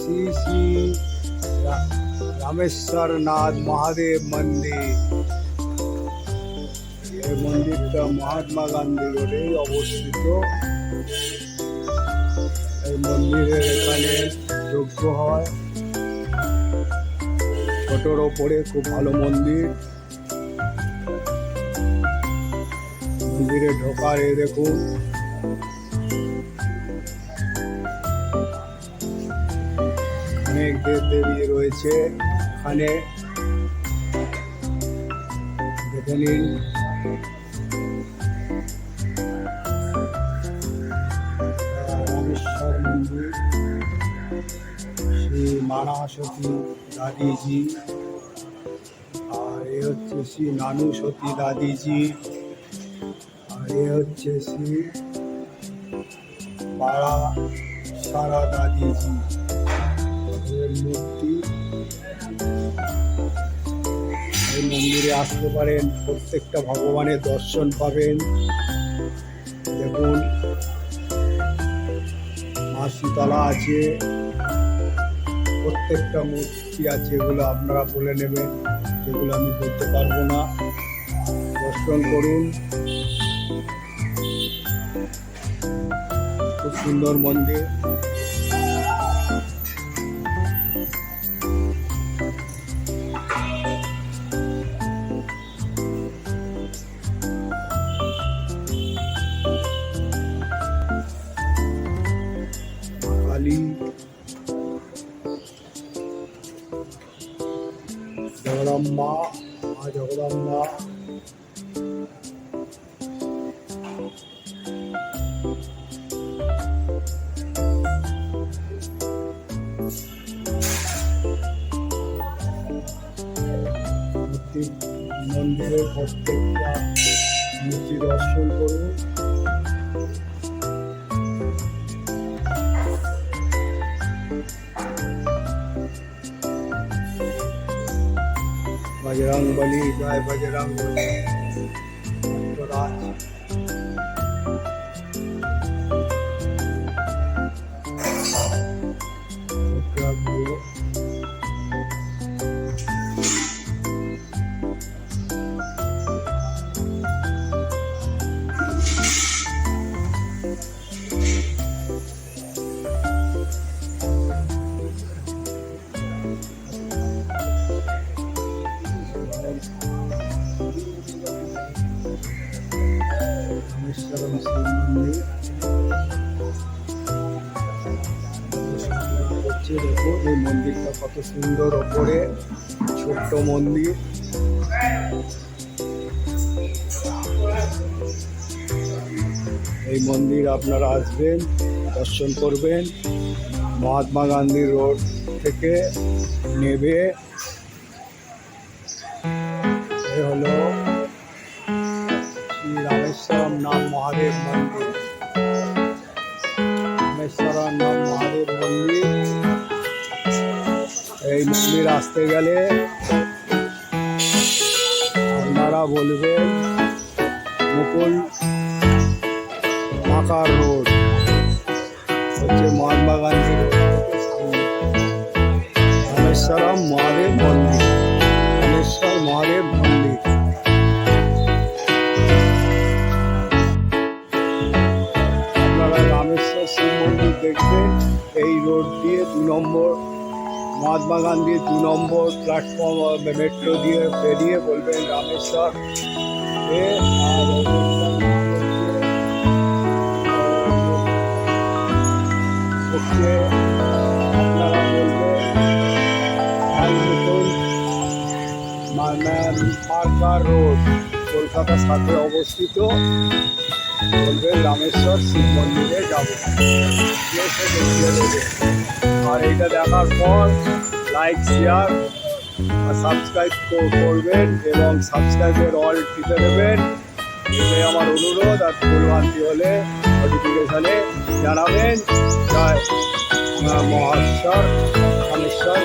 শ্রী শ্রী রামেশ্বর নাথ মহাদেব মন্দির। এই মন্দিরটা মহাত্মা গান্ধী রোডে অবস্থিত। এই মন্দিরের এখানে যজ্ঞ হয়, ছোটোর ওপরে খুব ভালো মন্দির। মন্দিরে ঢোকার দেখুন অনেক দেব দেবী রয়েছে। এখানে দেখে নিন রামেশ্বর মন্দির, শ্রী মানাসতী দাদিজি, আর এ হচ্ছে শ্রী নানু সতী দাদিজি, আর এ হচ্ছে শ্রী পাড়া সারা দাদিজি মূর্তি। এই মন্দিরে আসতে পারেন, প্রত্যেকটা ভগবানের দর্শন পাবেন। দেখুন মা শীতলা আছে, প্রত্যেকটা মূর্তি আছে, এগুলো আপনারা বলে নেবেন, যেগুলো আমি বলতে পারবো না। দর্শন করুন, খুব সুন্দর মন্দির। কালী, জগদম্বা, মা জগদম্বা, মন্দিরের প্রত্যেকটা মূর্তি দর্শন করুন। बजरंगबली, जय बजरंगबली। राज রামেশ্বরম শিব মন্দির হচ্ছে। দেখো এই মন্দিরটা কত সুন্দর, ওপরে ছোট্ট মন্দির। এই মন্দির আপনারা আসবেন, দর্শন করবেন। মহাত্মা গান্ধী রোড থেকে নেবে এ হলো শ্রী রামেশ্বরম নাম মহাদেব মন্দির। রামেশ্বরম নাম মহাদেব মন্দির। এই মন্দির আসতে গেলে আপনারা বলবেন মুকুল মাকার রোড, হচ্ছে মহাত্মা গান্ধী রোড, রামেশ্বরম মহাদেব মন্দির, রামেশ্বর মহাদেব মন্দির। আপনারা রামেশ্বর শিব মন্দির দেখবেন এই রোড দিয়ে 2 নম্বর মহাত্মা গান্ধী 2 নম্বর প্ল্যাটফর্ম মেট্রো দিয়ে বেরিয়ে বলবেন রামেশ্বর। আপনারা বলবেন পার্কার রোড, কলকাতার সাথে অবস্থিত, বলবেন রামেশ্বর শিব মন্দিরে যাব। আর এইটা দেখার পর লাইক, শেয়ার আর সাবস্ক্রাইব করবেন এবং সাবস্ক্রাইবের অল টিপে দেবেন। এটাই আমার অনুরোধ। আর ভুলভ্রান্তি হলে নোটিফিকেশানে জানাবেন। জয় মহেশ্বর, রামেশ্বর।